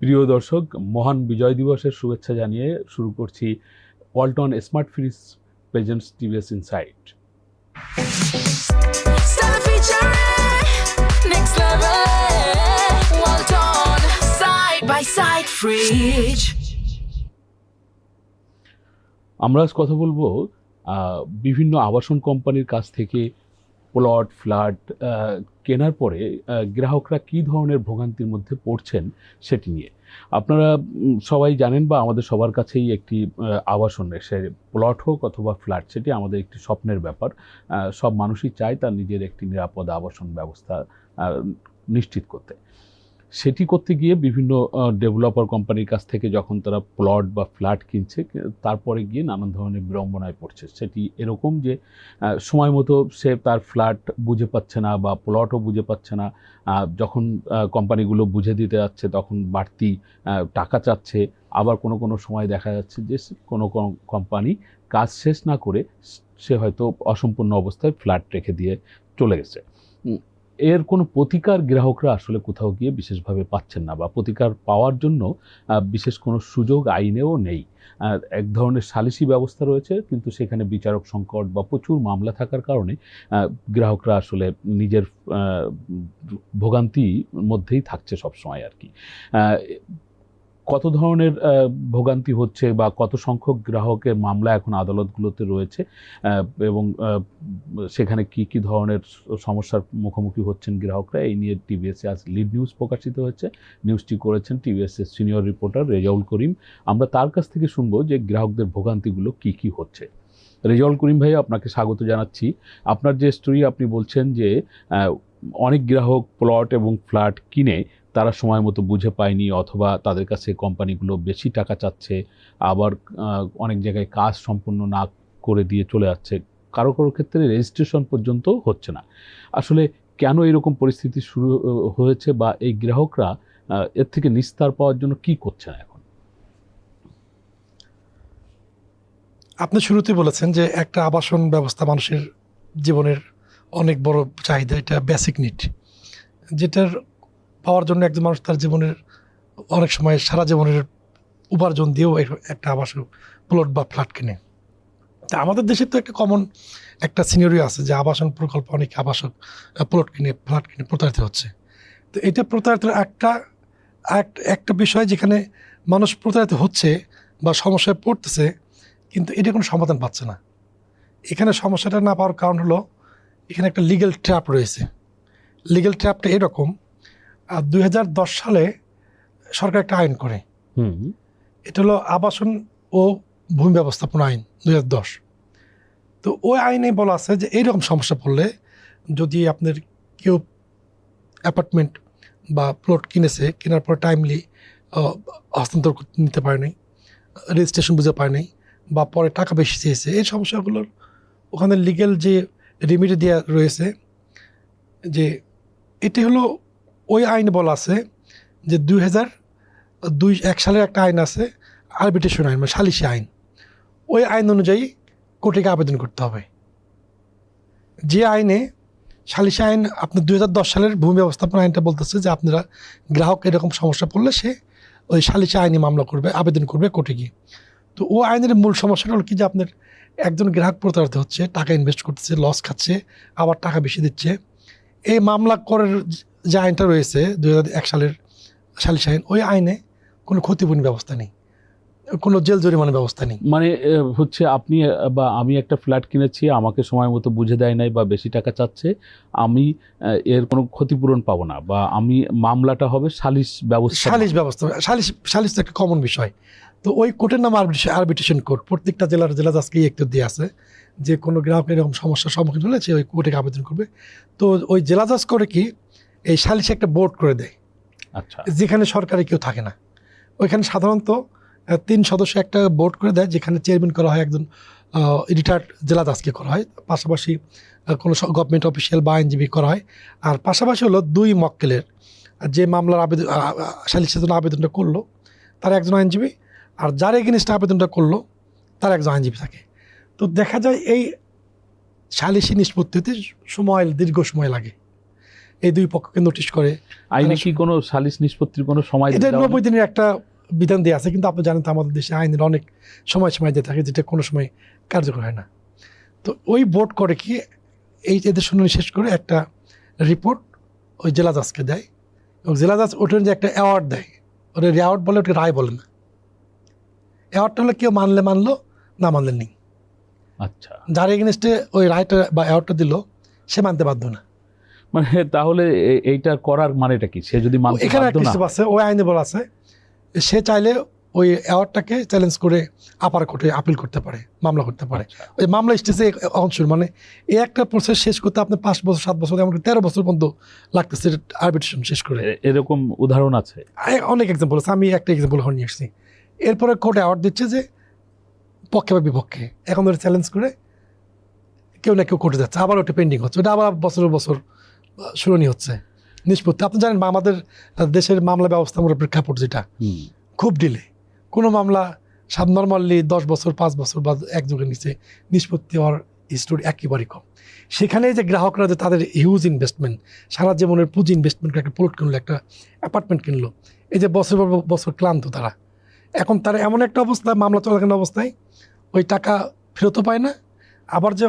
প্রিয় দর্শক, মহান বিজয় দিবসের শুভেচ্ছা জানিয়ে শুরু করছি Walton smart fridge presents TVS insight. আমরা আজ কথা বলবো বিভিন্ন আবাসন কোম্পানির কাছ থেকে প্লট ফ্ল্যাট কেনার পরে গ্রাহকরা কী ধরনের ভোগান্তির মধ্যে পড়ছেন সেটি নিয়ে। আপনারা সবাই জানেন বা আমাদের সবার কাছেই একটি আবাসন, সে প্লট হোক অথবা ফ্ল্যাট, সেটি আমাদের একটি স্বপ্নের ব্যাপার। সব মানুষই চায় তার নিজের একটি নিরাপদ আবাসন ব্যবস্থা নিশ্চিত করতে। সেটি করতে গিয়ে বিভিন্ন ডেভেলপার কোম্পানির কাছ থেকে যখন তারা প্লট বা ফ্ল্যাট কিনছে, তারপরে গিয়ে নানান ধরনের বিড়ম্বনায় পড়ছে। সেটি এরকম যে সময় মতো সে তার ফ্ল্যাট বুঝে পাচ্ছে না বা প্লটও বুঝে পাচ্ছে না। যখন কোম্পানিগুলো বুঝে দিতে যাচ্ছে তখন বাড়তি টাকা চাচ্ছে। আবার কোনো সময় দেখা যাচ্ছে যে কোনো কোম্পানি কাজ শেষ না করে সে হয়তো অসম্পূর্ণ অবস্থায় ফ্ল্যাট রেখে দিয়ে চলে গেছে। এর কোনো প্রতিকার গ্রাহকরা আসলে কোথাও গিয়ে বিশেষভাবে পাচ্ছেন না, বা প্রতিকার পাওয়ার জন্য বিশেষ কোনো সুযোগ আইনেও নেই। এক ধরনের সালিসি ব্যবস্থা রয়েছে, কিন্তু সেখানে বিচারক সংকট বা প্রচুর মামলা থাকার কারণে গ্রাহকরা আসলে নিজের ভোগান্তির মধ্যেই থাকছে সবসময় আর কি। কত ধরনের ভোগান্তি হচ্ছে বা কত সংখ্যক গ্রাহকের মামলা এখন আদালতগুলোতে রয়েছে এবং সেখানে কি ধরনের সমস্যার মুখোমুখি হচ্ছেন গ্রাহকরা, এই নিয়ে টিভিএসে আজ লিড নিউজ প্রকাশিত হয়েছে। নিউজটি করেছেন টিভিএসের সিনিয়র রিপোর্টার রেজাউল করিম। আমরা তার কাছ থেকে শুনবো যে গ্রাহকদের ভোগান্তিগুলো কি হচ্ছে। রেজাউল করিম ভাই, আপনাকে স্বাগত জানাচ্ছি। আপনার যে স্টোরি, আপনি বলছেন যে অনেক গ্রাহক প্লট এবং ফ্ল্যাট কিনে তারা সময় মতো বুঝে পায়নি, অথবা তাদের কাছে কোম্পানিগুলো বেশি টাকা চাচ্ছে, আবার অনেক জায়গায় কাজ সম্পূর্ণ না করে দিয়ে চলে যাচ্ছে, কারো ক্ষেত্রে রেজিস্ট্রেশন পর্যন্ত হচ্ছে না। আসলে কেন এরকম পরিস্থিতি শুরু হয়েছে, বা এই গ্রাহকরা এর থেকে নিস্তার পাওয়ার জন্য কি করছেন এখন? আপনি শুরুতে বলেছেন যে একটা আবাসন ব্যবস্থা মানুষের জীবনের অনেক বড় চাহিদা, এটা বেসিক নিড, যেটার পাওয়ার জন্য একজন মানুষ তার জীবনের অনেক সময় সারা জীবনের উপার্জন দিয়েও একটা আবাসন প্লট বা ফ্ল্যাট কিনে। তা আমাদের দেশে তো একটা কমন একটা সিনারিও আছে যে আবাসন প্রকল্প অনেক আবাসক প্লট কিনে ফ্ল্যাট কিনে প্রতারিত হচ্ছে। তো এটা প্রতারিত একটা বিষয় যেখানে মানুষ প্রতারিত হচ্ছে বা সমস্যায় পড়তেছে, কিন্তু এটা কোনো সমাধান পাচ্ছে না। এখানে সমস্যাটা না পাওয়ার কারণ হলো এখানে একটা লিগ্যাল ট্র্যাপ রয়েছে। লিগ্যাল ট্র্যাপটা এরকম, 2010 সালে সরকার একটা আইন করে, এটা হলো আবাসন ও ভূমি ব্যবস্থাপনা আইন 2010। তো ওই আইনে বলা আছে যে এইরকম সমস্যা পড়লে, যদি আপনার কেউ অ্যাপার্টমেন্ট বা প্লট কিনেছে, কেনার পর টাইমলি হস্তান্তর নিতে পারে নাই, রেজিস্ট্রেশন বুঝতে পারে নাই, বা পরে টাকা বেশি চেয়েছে, এই সমস্যাগুলোর ওখানে লিগ্যাল যে রেমিডি দেওয়া রয়েছে, যে এটি হলো ওই আইনে বলা আছে যে 2001 সালের একটা আইন আছে, আরবিট্রেশন আইন মানে সালিসি আইন। ওই আইন অনুযায়ী কোর্টে আবেদন করতে হবে। যে আইনে সালিসি আইন আপনার 2010 সালের ভূমি ব্যবস্থাপনা আইনটা বলতেছে যে আপনারা গ্রাহক এরকম সমস্যা পড়লে সে ওই সালিসি আইনে মামলা করবে, আবেদন করবে কোর্টে গিয়ে। তো ও আইনের মূল সমস্যাটা হলো কি, যে আপনার একজন গ্রাহক প্রতারিত হচ্ছে, টাকা ইনভেস্ট করতেছে, লস খাচ্ছে, আবার টাকা বেশি দিচ্ছে। এই মামলা করার যে আইনটা রয়েছে 2001 সালের সালিসি আইন, ওই আইনে কোনো ক্ষতিপূরণ ব্যবস্থা নেই, কোনো জেল জরিমানার ব্যবস্থা নেই। মানে হচ্ছে আপনি বা আমি একটা ফ্ল্যাট কিনেছি, আমাকে সময় মতো বুঝে দেয় নাই বা বেশি টাকা চাচ্ছে, আমি এর কোনো ক্ষতিপূরণ পাবো না, বা আমি মামলাটা হবে সালিস ব্যবস্থা। সালিস তো একটা কমন বিষয়। তো ওই কোর্টের নাম আরবিট্রেশন কোর্ট। প্রত্যেকটা জেলা জাজকে একটু দিয়ে আছে যে কোনো গ্রাহকের এরকম সমস্যার সম্মুখীন হলে সে ওই কোর্টে আবেদন করবে। তো ওই জেলা জাজ করে কি, এই সালিসে একটা বোর্ড করে দেয়, আচ্ছা, যেখানে সরকারি কেউ থাকে না। ওইখানে সাধারণত 3 সদস্য একটা বোর্ড করে দেয়, যেখানে চেয়ারম্যান করা হয় একজন রিটায়ার্ড জেলা জাজকে করা হয়, পাশাপাশি কোনো গভর্নমেন্ট অফিসিয়াল বা আইনজীবী করা হয়। আর পাশাপাশি হলো 2 মক্কেলের, যে মামলার সালিসের জন্য আবেদনটা করলো তার একজন আইনজীবী, আর যার এগেনস্টে আবেদনটা করলো তার একজন আইনজীবী থাকে। তো দেখা যায় এই সালিসি নিষ্পত্তিতে দীর্ঘ সময় লাগে। এই দুই পক্ষকে নোটিশ করে। আইনে কি কোনো সালিস নিষ্পত্তির কোনো সময় এটা দেওয়া নেই? 90 দিনের একটা বিধান দেওয়া আছে, কিন্তু আপনি জানেন তো আমাদের দেশে আইনের অনেক সময় দিয়ে থাকে, যেটা কোনো সময় কার্যকর হয় না। তো ওই বোর্ড করে কি, এদের শুনানি শেষ করে একটা রিপোর্ট ওই জেলা জাজকে দেয়, এবং জেলা জাজ ওটার যে একটা অ্যাওয়ার্ড দেয়, ওটা অ্যাওয়ার্ড বলে, ওটা রায় বলে না। অ্যাওয়ার্ডটা হলে কেউ মানলে মানলো, না মানলে নেই। আচ্ছা, যার এগেনস্টে ওই রায়টা বা অ্যাওয়ার্ডটা দিল, সে মানতে বাধ্য না। মানে তাহলে এইটা করার মানেটা কি? সে যদি মানতে এখানে বাধ্য একটা না হিসেব আছে, ওই আইনে বলা আছে, সে চাইলে ওই অ্যাওয়ার্ডটাকে চ্যালেঞ্জ করে আপার কোর্টে আপিল করতে পারে, মামলা করতে পারে। আচ্ছা। ওই মামলা স্টেজে অংশ, মানে এই একটা প্রসেস শেষ করতে আপনি 5 বছর 7 বছর এমনকি 13 বছর পর্যন্ত লাগতেছে আরবিট্রেশন শেষ করে। এরকম উদাহরণ আছে? অনেক এক্সাম্পল আছে, আমি একটা এক্সাম্পল এখন নিয়ে আসছি। এরপরে কোর্টে অ্যাওয়ার্ড দিচ্ছে যে পক্ষে বা বিপক্ষে, এখন ধরে চ্যালেঞ্জ করে কেউ না কেউ কোর্টে যাচ্ছে, আবার ওটা পেন্ডিং হচ্ছে, ওটা আবার বছরের বছর শুনানি হচ্ছে, নিষ্পত্তি। আপনি জানেন আমাদের দেশের মামলা ব্যবস্থা মোটের প্রেক্ষাপট যেটা খুব ডিলে, কোনো মামলা নর্মালি 10 বছর 5 বছর বা এক যুগের নিচে নিষ্পত্তি হওয়ার হিস্টোরি একেবারেই কম। সেখানে যে গ্রাহকরা যে তাদের হিউজ ইনভেস্টমেন্ট, সারা জীবনের পুঁজি ইনভেস্টমেন্ট করে একটা প্লট কিনলো, একটা অ্যাপার্টমেন্ট কিনলো, এই যে বছর পর বছর ক্লান্ত তারা, এখন তারা এমন একটা অবস্থায়, মামলা চলাকালীন অবস্থায় ওই টাকা ফেরতও পায় না। আবার যে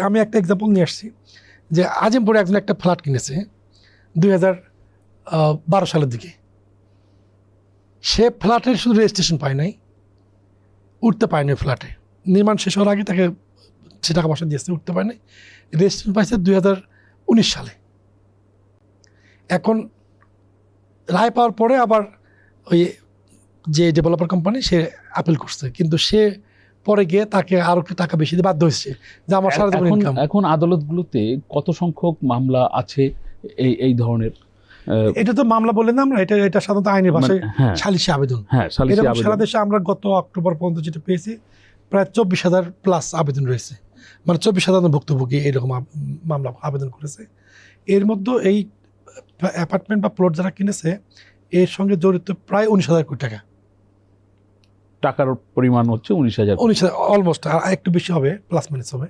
আমি একটা এক্সাম্পল নিয়ে আসছি, যে আজিমপুরে একজন একটা ফ্ল্যাট কিনেছে 2012 সালের দিকে। সে ফ্ল্যাটের শুধু রেজিস্ট্রেশন পায় নাই, উঠতে পায়নি ফ্ল্যাটে, নির্মাণ শেষ হওয়ার আগে তাকে সে টাকা পয়সা দিয়েছে, উঠতে পারেনি। রেজিস্ট্রেশন পাইছে 2019 সালে। এখন রায় পাওয়ার পরে আবার ওই যে ডেভেলপার কোম্পানি, সে আপিল করছে, কিন্তু সে পরে গিয়ে তাকে আরো একটু টাকা বেশি দিয়ে বাধ্য হয়েছে, যে আমার সারা জীবন ইনকাম। এখন আদালতগুলোতে কত সংখ্যক মামলা আছে এই ধরনের? এটা তো মামলা বলে না আমরা, এটা সাধারণত আইনের ভাষায় হ্যাঁ, সালিসি আবেদন। হ্যাঁ, সালিসি এরকম আবেদন। সারা দেশে আমরা গত অক্টোবর পর্যন্ত যেটা পেয়েছি, প্রায় 24,000 প্লাস আবেদন রয়েছে, মানে 24,000 ভুক্তভোগী এরকম মামলা আবেদন করেছে। এর মধ্যে এই অ্যাপার্টমেন্ট বা প্লট যারা কিনেছে, এর সঙ্গে জড়িত প্রায় 19,000 কোটি টাকা। টাকার পরিমাণ হচ্ছে 19,000। 19,000 অলমোস্ট, আর একটু বেশি হবে, প্লাস মাইনাস হবে।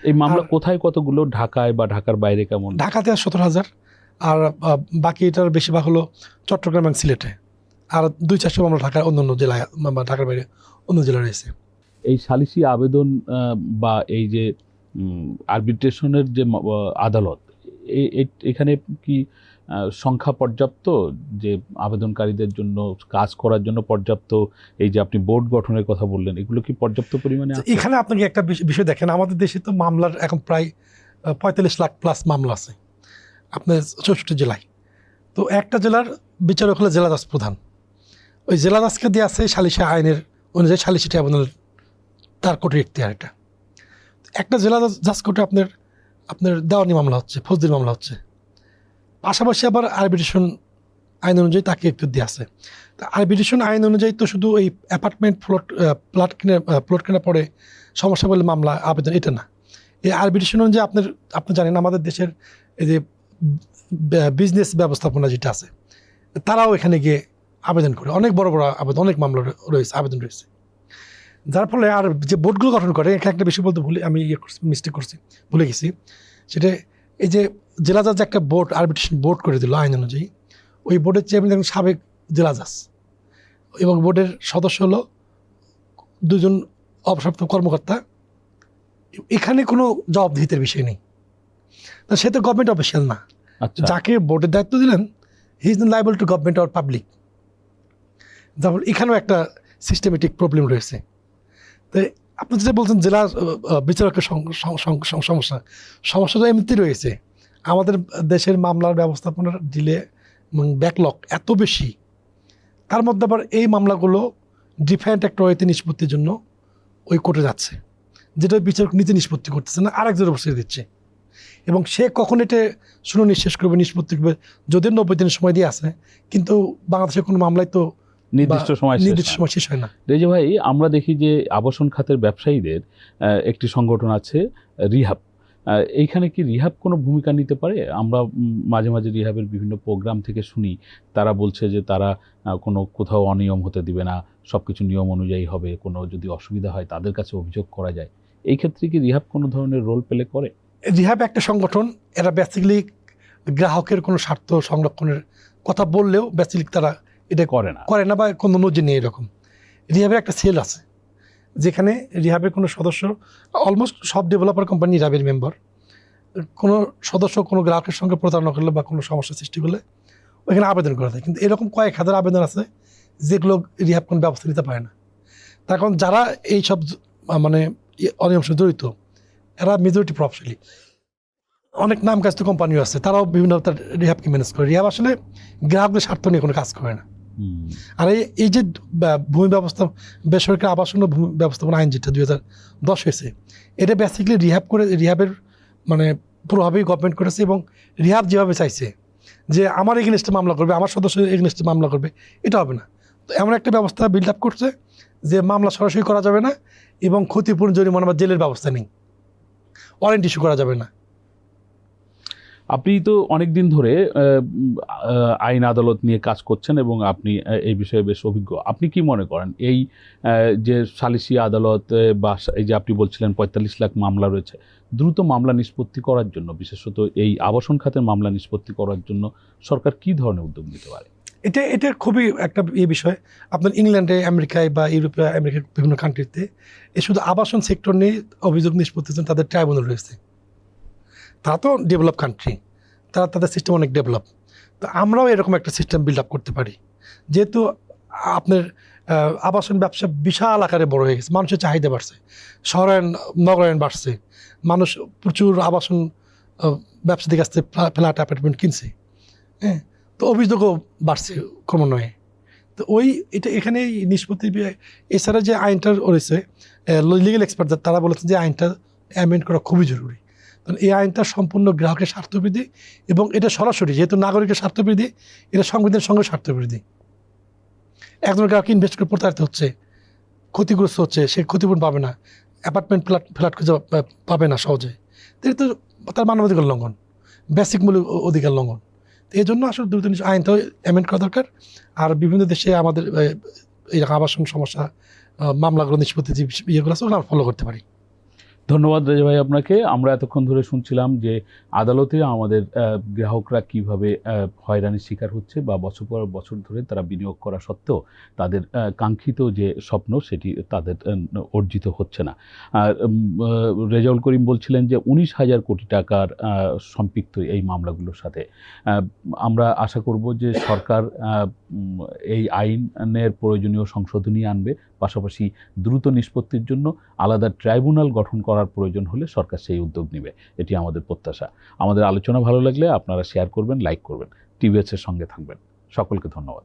এই মামলা কোথায় কতগুলো? ঢাকায় বা ঢাকার বাইরে কেমন? ঢাকাতে 17,000, আর বাকি এটার বেশিরভাগ হলো চট্টগ্রাম এবং সিলেটে, আর 2-400 মামলা ঢাকার অন্যান্য জেলায়, ঢাকার বাইরে অন্য জেলায় রয়েছে। এই সালিসি আবেদন বা এই যে আরবিট্রেশনের যে আদালত, এখানে কি সংখ্যা পর্যাপ্ত, যে আবেদনকারীদের জন্য কাজ করার জন্য পর্যাপ্ত? এই যে আপনি বোর্ড গঠনের কথা বললেন, এগুলো কি পর্যাপ্ত পরিমাণে আছে? এখানে আপনাকে একটা বিষয় দেখেন, আমাদের দেশে তো মামলার এখন প্রায় 45 লাখ প্লাস মামলা আছে আপনার 64 জেলায়। তো একটা জেলার বিচারক হলো জেলা জাজ প্রধান, ওই জেলা জাজকে দিয়ে আছে সালিসি আইনের অনুযায়ী সালিসি ট্রাইব্যুনাল, তার কোর্টের এখতিয়ার। এটা একটা জেলা জাজ কোর্টে আপনার দেওয়ানি মামলা হচ্ছে, ফৌজদারি মামলা হচ্ছে, পাশাপাশি আবার আরবিট্রেশন আইন অনুযায়ী তাকে একটু দিয়ে আছে। তা আরবিট্রেশন আইন অনুযায়ী তো শুধু এই অ্যাপার্টমেন্ট প্লট কেনার পরে সমস্যা বলে মামলা আবেদন, এটা না। এই আরবিট্রেশন অনুযায়ী আপনি জানেন আমাদের দেশের এই যে বিজনেস ব্যবস্থাপনা যেটা আছে, তারাও এখানে গিয়ে আবেদন করে, অনেক বড় বড় আবেদন, অনেক মামলা রয়েছে, আবেদন রয়েছে। যার ফলে আর যে বোর্ডগুলো গঠন করে, এখানে একটা বেশি বলতে আমি মিস্টেক করছি, ভুলে গেছি। সেটা এই যে জেলা জাজ একটা বোর্ড, আরবিট্রেশন বোর্ড করে দিল আইন অনুযায়ী, ওই বোর্ডের চেয়ারম্যান সাবেক জেলা জাজ, এবং বোর্ডের সদস্য হলো 2জন অবসরপ্রাপ্ত কর্মকর্তা। এখানে কোনো জবাবদিহিতার বিষয় নেই, তা সে তো গভর্নমেন্ট অফিসিয়াল না। আচ্ছা, যাকে বোর্ডের দায়িত্ব দিলেন, he is not liable two government or public. যেমন এখানেও একটা সিস্টেমেটিক প্রবলেম রয়েছে। তো আপনি যেটা বলছেন জেলা বিচারকের সমস্যা তো এমনিতেই রয়েছে। আমাদের দেশের মামলার ব্যবস্থাপনার ডিলে এবং ব্যাকলগ এত বেশি, তার মধ্যে আবার এই মামলাগুলো ডিফারেন্ট একটা ওয়েতে নিষ্পত্তির জন্য ওই কোর্টে যাচ্ছে, যেটা বিচারক নিজে নিষ্পত্তি করতেছে না, আরেকজনের বসিয়ে দিচ্ছে। এবং সে কখন এটা শুনানি শেষ করবে, নিষ্পত্তি করবে, যদিও 90 দিনের সময় দিয়ে আছে, কিন্তু বাংলাদেশের কোনো মামলায় তো নির্দিষ্ট সময় শেষ হয় না। রেজা ভাই, আমরা দেখি যে আবাসন খাতের ব্যবসায়ীদের একটি সংগঠন আছে, রিহাব। এইখানে কি রিহাব কোনো ভূমিকা নিতে পারে? আমরা মাঝে মাঝে রিহাবের বিভিন্ন প্রোগ্রাম থেকে শুনি, তারা বলছে যে তারা কোনো কোথাও অনিয়ম হতে দিবে না, সব কিছু নিয়ম অনুযায়ী হবে, কোনো যদি অসুবিধা হয় তাদের কাছে অভিযোগ করা যায়। এই ক্ষেত্রে কি রিহাব কোনো ধরনের রোল প্লে করে? রিহাব একটা সংগঠন, এরা বেসিক্যালি গ্রাহকের কোনো স্বার্থ সংরক্ষণের কথা বললেও বেসিক তারা এটা করে না বা কোনো নজির নেই এরকম। রিহাবের একটা সেল আছে যেখানে রিহাবের কোনো সদস্য, অলমোস্ট সব ডেভেলপার কোম্পানি রিহাবের মেম্বার, কোনো সদস্য কোনো গ্রাহকের সঙ্গে প্রতারণা করলে বা কোনো সমস্যা সৃষ্টি করলে ওইখানে আবেদন করা যায়। কিন্তু এরকম কয়েক হাজার আবেদন আছে যেগুলো রিহাব কোনো ব্যবস্থা নিতে পারে না। তার কারণ যারা এইসব মানে অনিয়ম সাথে জড়িত এরা মেজরিটি প্রভাবশালী, অনেক নাম কাজ তো কোম্পানিও আছে, তারাও বিভিন্ন রিহাবকে ম্যানেজ করে। রিহাব আসলে গ্রাহকদের স্বার্থ নিয়ে কোনো কাজ করে না। আর এই যে ভূমি ব্যবস্থা বেসরকারি আবাসন ও ভূমি ব্যবস্থাপনা আইন যেটা 2010 হয়েছে, এটা বেসিক্যালি রিহাবের মানে পুরোভাবেই গভর্নমেন্ট করেছে। এবং রিহাব যেভাবে চাইছে যে আমার এগেনস্টে মামলা করবে, আমার সদস্য এগেনস্টে মামলা করবে, এটা হবে না। তো এমন একটা ব্যবস্থা বিল্ড আপ করছে যে মামলা সরাসরি করা যাবে না এবং ক্ষতিপূরণ জরিমানা বা জেলের ব্যবস্থা নেই, ওয়ারেন্ট ইস্যু করা যাবে না। আপনি তো অনেক দিন ধরে আইন আদালত নিয়ে কাজ করছেন এবং আপনি এই বিষয়ে বেশ অভিজ্ঞ। আপনি কি মনে করেন এই যে সালিসি আদালত বা এই যে আপনি বলছিলেন 45 লাখ মামলা রয়েছে, দ্রুত মামলা নিষ্পত্তি করার জন্য, বিশেষত এই আবাসন খাতের মামলা নিষ্পত্তি করার জন্য সরকার কি ধরনের উদ্যোগ নিতে পারে? এটা খুবই একটা বিষয়। আপনার ইংল্যান্ডে, আমেরিকায় বা ইউরোপে, আমেরিকার বিভিন্ন কান্ট্রিতে শুধু আবাসন সেক্টর নিয়ে অভিযোগ নিষ্পত্তির জন্য তাদের ট্রাইব্যুনাল রয়েছে। তারা তো ডেভেলপ কান্ট্রি, তাদের সিস্টেম অনেক ডেভেলপ। তো আমরাও এরকম একটা সিস্টেম বিল্ড আপ করতে পারি। যেহেতু আপনার আবাসন ব্যবসা বিশাল আকারে বড় হয়ে গেছে, মানুষের চাহিদা বাড়ছে, শহরায়ন নগরায়ন বাড়ছে, মানুষ প্রচুর আবাসন ব্যবসায়ীদের কাছ থেকে ফ্ল্যাট অ্যাপার্টমেন্ট কিনছে, হ্যাঁ। তো অভিযোগও বাড়ছে ক্রমান্বয়ে। তো এখানে নিষ্পত্তি এছাড়া যে আইনটা রয়েছে, লিগ্যাল এক্সপার্ট তারা বলেছেন যে আইনটা অ্যামেন্ড করা খুবই জরুরি। কারণ এই আইনটা সম্পূর্ণ গ্রাহকের স্বার্থবিধি এবং এটা সরাসরি, যেহেতু নাগরিকের স্বার্থবিধি, এটা সংবিধানের সঙ্গে স্বার্থবিধি। একজন গ্রাহক ইনভেস্ট করে প্রতারিত হচ্ছে, ক্ষতিগ্রস্ত হচ্ছে, সে ক্ষতিপূরণ পাবে না, অ্যাপার্টমেন্ট ফ্ল্যাট খুঁজে পাবে না সহজে। এটা তো তার মানবাধিকার লঙ্ঘন, বেসিক মূল্য অধিকার লঙ্ঘন। তো এই জন্য আসলে দ্রুত আইনটাও অ্যামেন্ড করা দরকার। আর বিভিন্ন দেশে আমাদের এই আবাসন সমস্যা মামলাগুলো নিষ্পত্তি যে ইয়েগুলো আছে ওগুলো আমরা ফলো করতে পারি। ধন্যবাদ রেজা ভাই আপনাকে। আমরা এতক্ষণ ধরে শুনছিলাম যে আদালতে আমাদের গ্রাহকরা কিভাবে হয়রানির শিকার হচ্ছে বা বছর পর বছর ধরে তারা বিনিয়োগ করা সত্ত্বেও তাদের কাঙ্ক্ষিত যে স্বপ্ন সেটি তাদের অর্জিত হচ্ছে না। রেজাউল করিম বলছিলেন যে 19,000 কোটি টাকার সম্পৃক্ত এই মামলাগুলোর সাথে। আমরা আশা করব যে সরকার এই আইনের প্রয়োজনীয় সংশোধনী আনবে, পাশাপাশি দ্রুত নিষ্পত্তির জন্য আলাদা ট্রাইব্যুনাল গঠন করার প্রয়োজন হলে সরকার সেই উদ্যোগ নেবে, এটি আমাদের প্রত্যাশা। আমাদের আলোচনা ভালো লাগলে আপনারা শেয়ার করবেন, লাইক করবেন, টিভিএস এর সঙ্গে থাকবেন। সকলকে ধন্যবাদ।